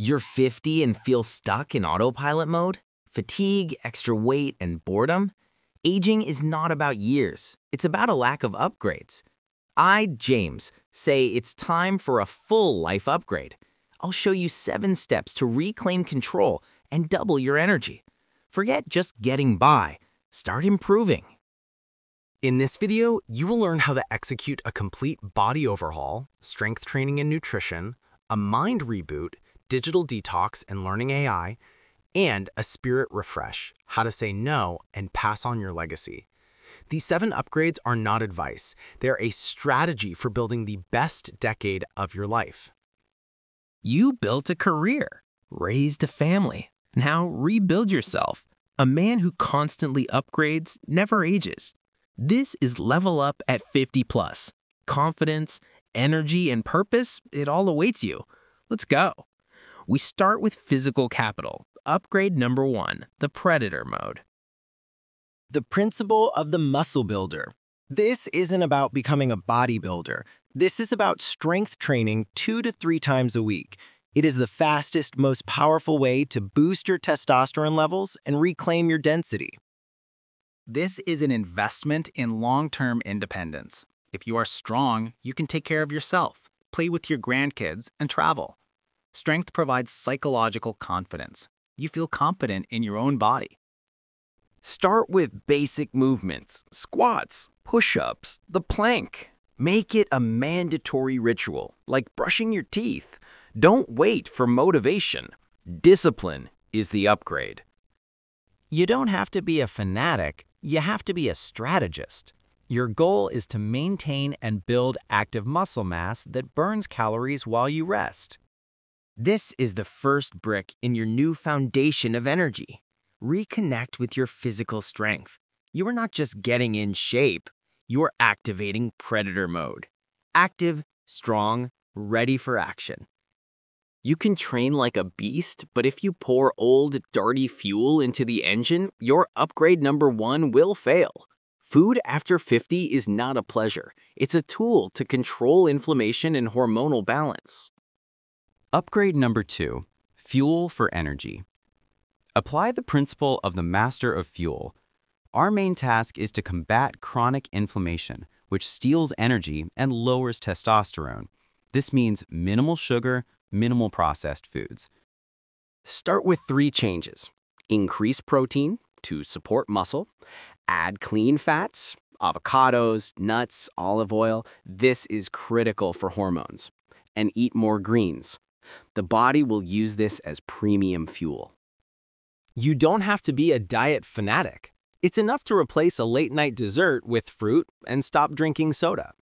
You're 50 and feel stuck in autopilot mode? Fatigue, extra weight, and boredom? Aging is not about years. It's about a lack of upgrades. I, James, say it's time for a full life upgrade. I'll show you 7 steps to reclaim control and double your energy. Forget just getting by. Start improving. In this video, you will learn how to execute a complete body overhaul, strength training and nutrition, a mind reboot, digital detox and learning AI, and a spirit refresh, how to say no and pass on your legacy. These 7 upgrades are not advice. They're a strategy for building the best decade of your life. You built a career, raised a family. Now rebuild yourself. A man who constantly upgrades never ages. This is Level Up at 50 plus. Confidence, energy, and purpose, it all awaits you. Let's go. We start with physical capital. Upgrade number 1, the Predator mode. The principle of the muscle builder. This isn't about becoming a bodybuilder. This is about strength training 2 to 3 times a week. It is the fastest, most powerful way to boost your testosterone levels and reclaim your density. This is an investment in long-term independence. If you are strong, you can take care of yourself, play with your grandkids, and travel. Strength provides psychological confidence. You feel confident in your own body. Start with basic movements, squats, push-ups, the plank. Make it a mandatory ritual, like brushing your teeth. Don't wait for motivation. Discipline is the upgrade. You don't have to be a fanatic, you have to be a strategist. Your goal is to maintain and build active muscle mass that burns calories while you rest. This is the first brick in your new foundation of energy. Reconnect with your physical strength. You are not just getting in shape, you are activating Predator mode. Active, strong, ready for action. You can train like a beast, but if you pour old, dirty fuel into the engine, your upgrade number 1 will fail. Food after 50 is not a pleasure. It's a tool to control inflammation and hormonal balance. Upgrade number 2, fuel for energy. Apply the principle of the master of fuel. Our main task is to combat chronic inflammation, which steals energy and lowers testosterone. This means minimal sugar, minimal processed foods. Start with 3 changes. Increase protein to support muscle. Add clean fats, avocados, nuts, olive oil. This is critical for hormones. And eat more greens. The body will use this as premium fuel. You don't have to be a diet fanatic. It's enough to replace a late-night dessert with fruit and stop drinking soda.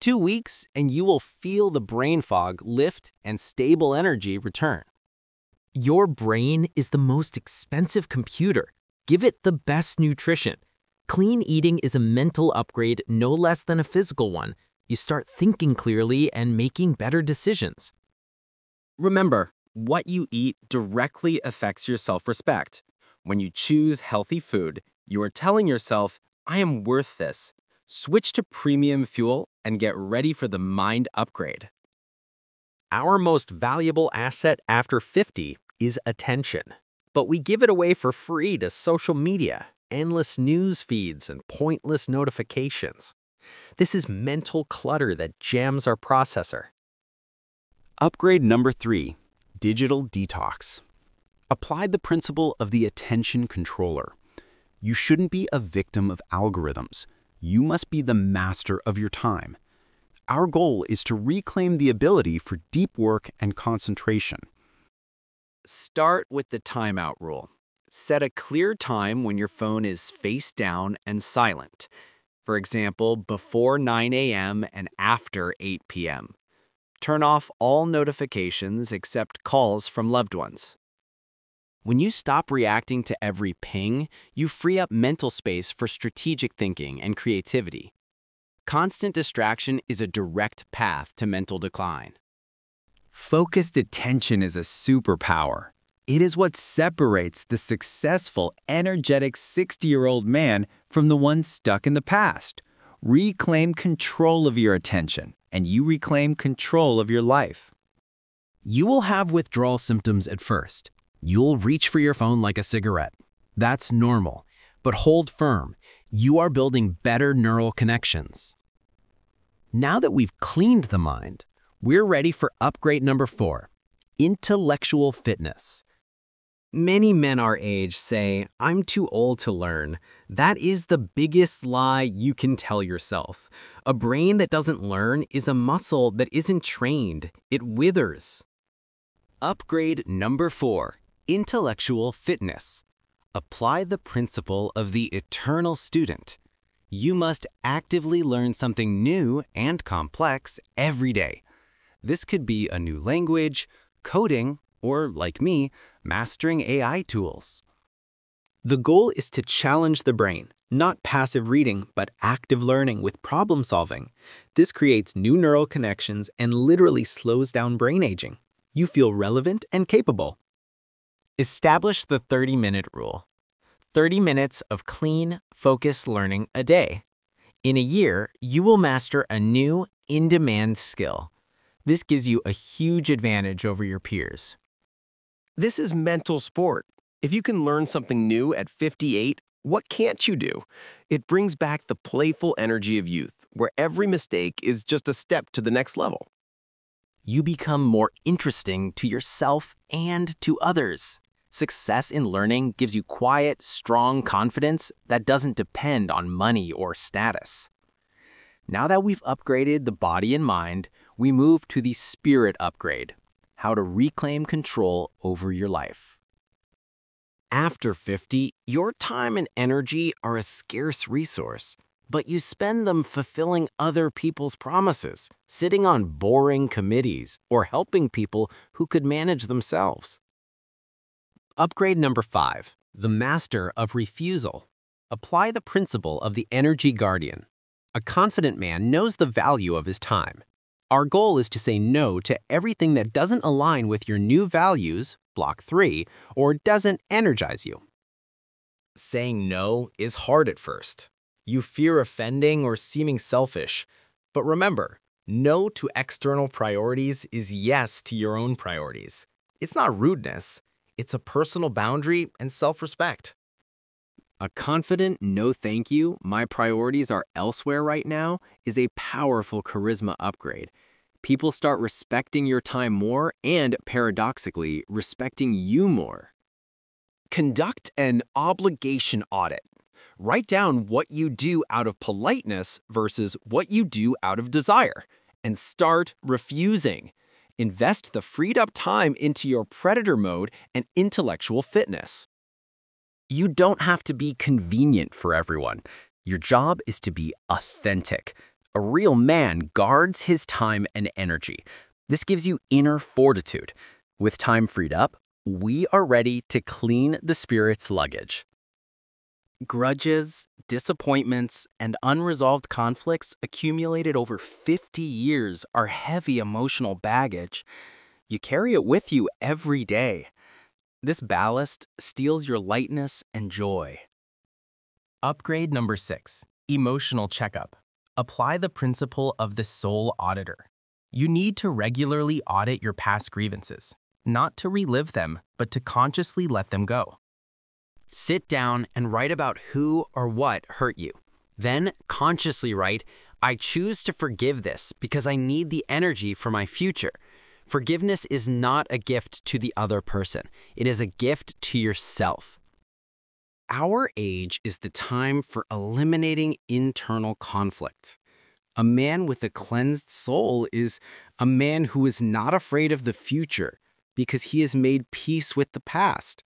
2 weeks and you will feel the brain fog lift and stable energy return. Your brain is the most expensive computer. Give it the best nutrition. Clean eating is a mental upgrade no less than a physical one. You start thinking clearly and making better decisions. Remember, what you eat directly affects your self-respect. When you choose healthy food, you are telling yourself, I am worth this. Switch to premium fuel and get ready for the mind upgrade. Our most valuable asset after 50 is attention. But we give it away for free to social media, endless news feeds, and pointless notifications. This is mental clutter that jams our processor. Upgrade number 3, digital detox. Apply the principle of the attention controller. You shouldn't be a victim of algorithms. You must be the master of your time. Our goal is to reclaim the ability for deep work and concentration. Start with the timeout rule. Set a clear time when your phone is face down and silent. For example, before 9 a.m. and after 8 p.m. Turn off all notifications except calls from loved ones. When you stop reacting to every ping, you free up mental space for strategic thinking and creativity. Constant distraction is a direct path to mental decline. Focused attention is a superpower. It is what separates the successful, energetic 60-year-old man from the one stuck in the past. Reclaim control of your attention, and you reclaim control of your life. You will have withdrawal symptoms at first. You'll reach for your phone like a cigarette. That's normal, but hold firm. You are building better neural connections. Now that we've cleaned the mind, we're ready for upgrade number 4, intellectual fitness. Many men our age say, "I'm too old to learn." That is the biggest lie you can tell yourself. A brain that doesn't learn is a muscle that isn't trained. It withers. Upgrade number 4, intellectual fitness. Apply the principle of the eternal student. You must actively learn something new and complex every day. This could be a new language, coding, or, like me, mastering AI tools. The goal is to challenge the brain, not passive reading, but active learning with problem solving. This creates new neural connections and literally slows down brain aging. You feel relevant and capable. Establish the 30-minute rule. 30 minutes of clean, focused learning a day. In a year, you will master a new, in-demand skill. This gives you a huge advantage over your peers. This is mental sport. If you can learn something new at 58, what can't you do? It brings back the playful energy of youth, where every mistake is just a step to the next level. You become more interesting to yourself and to others. Success in learning gives you quiet, strong confidence that doesn't depend on money or status. Now that we've upgraded the body and mind, we move to the spirit upgrade, how to reclaim control over your life. After 50, your time and energy are a scarce resource, but you spend them fulfilling other people's promises, sitting on boring committees, or helping people who could manage themselves. Upgrade number 5, the master of refusal. Apply the principle of the energy guardian. A confident man knows the value of his time. Our goal is to say no to everything that doesn't align with your new values, block 3, or doesn't energize you. Saying no is hard at first. You fear offending or seeming selfish. But remember, no to external priorities is yes to your own priorities. It's not rudeness. It's a personal boundary and self-respect. A confident no thank you, my priorities are elsewhere right now is a powerful charisma upgrade. People start respecting your time more and, paradoxically, respecting you more. Conduct an obligation audit. Write down what you do out of politeness versus what you do out of desire, and start refusing. Invest the freed up time into your predator mode and intellectual fitness. You don't have to be convenient for everyone. Your job is to be authentic. A real man guards his time and energy. This gives you inner fortitude. With time freed up, we are ready to clean the spirit's luggage. Grudges, disappointments, and unresolved conflicts accumulated over 50 years are heavy emotional baggage. You carry it with you every day. This ballast steals your lightness and joy. Upgrade number 6, emotional checkup. Apply the principle of the soul auditor. You need to regularly audit your past grievances, not to relive them, but to consciously let them go. Sit down and write about who or what hurt you. Then consciously write, I choose to forgive this because I need the energy for my future. Forgiveness is not a gift to the other person. It is a gift to yourself. Our age is the time for eliminating internal conflict. A man with a cleansed soul is a man who is not afraid of the future because he has made peace with the past.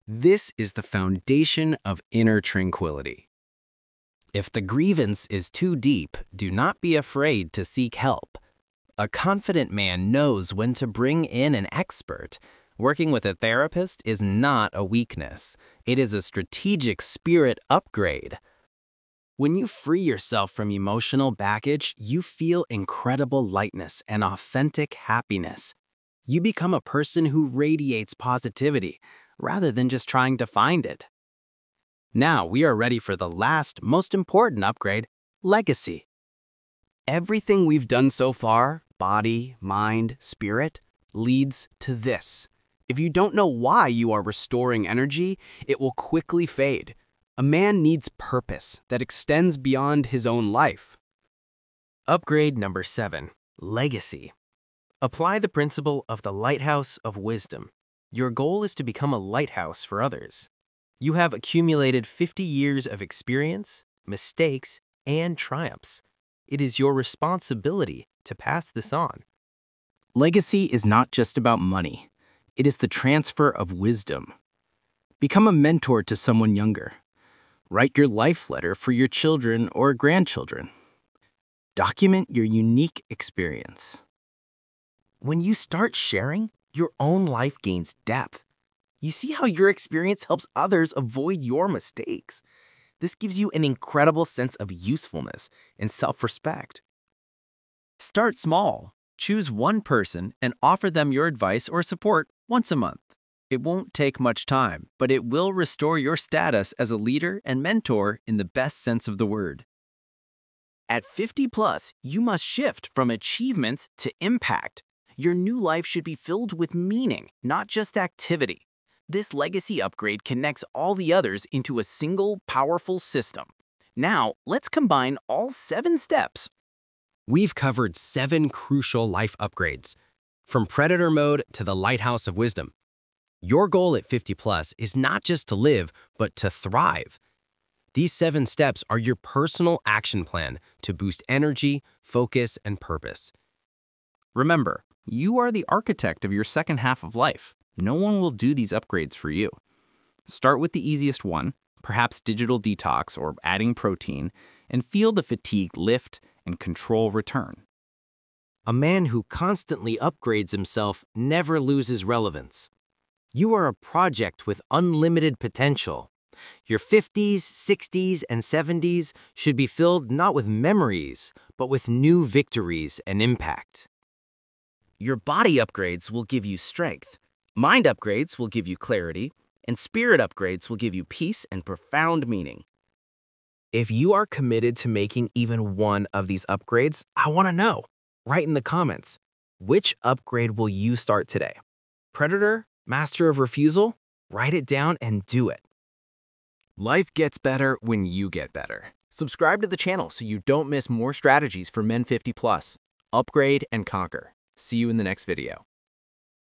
This is the foundation of inner tranquility. If the grievance is too deep, do not be afraid to seek help. A confident man knows when to bring in an expert. Working with a therapist is not a weakness. It is a strategic spirit upgrade. When you free yourself from emotional baggage, you feel incredible lightness and authentic happiness. You become a person who radiates positivity, rather than just trying to find it. Now we are ready for the last, most important upgrade, legacy. Everything we've done so far, body, mind, spirit, leads to this. If you don't know why you are restoring energy, it will quickly fade. A man needs purpose that extends beyond his own life. Upgrade number 7, legacy. Apply the principle of the lighthouse of wisdom. Your goal is to become a lighthouse for others. You have accumulated 50 years of experience, mistakes, and triumphs. It is your responsibility to pass this on. Legacy is not just about money. It is the transfer of wisdom. Become a mentor to someone younger. Write your life letter for your children or grandchildren. Document your unique experience. When you start sharing, your own life gains depth. You see how your experience helps others avoid your mistakes. This gives you an incredible sense of usefulness and self-respect. Start small. Choose one person and offer them your advice or support once a month. It won't take much time, but it will restore your status as a leader and mentor in the best sense of the word. At 50 plus, you must shift from achievements to impact. Your new life should be filled with meaning, not just activity. This legacy upgrade connects all the others into a single, powerful system. Now, let's combine all 7 steps. We've covered 7 crucial life upgrades, from predator mode to the lighthouse of wisdom. Your goal at 50 plus is not just to live, but to thrive. These 7 steps are your personal action plan to boost energy, focus, and purpose. Remember, you are the architect of your second half of life. No one will do these upgrades for you. Start with the easiest one, perhaps digital detox or adding protein, and feel the fatigue lift and control return. A man who constantly upgrades himself never loses relevance. You are a project with unlimited potential. Your 50s, 60s, and 70s should be filled not with memories, but with new victories and impact. Your body upgrades will give you strength. Mind upgrades will give you clarity, and spirit upgrades will give you peace and profound meaning. If you are committed to making even one of these upgrades, I want to know. Write in the comments, which upgrade will you start today? Predator? Master of refusal? Write it down and do it. Life gets better when you get better. Subscribe to the channel so you don't miss more strategies for men 50 plus. Upgrade and conquer. See you in the next video.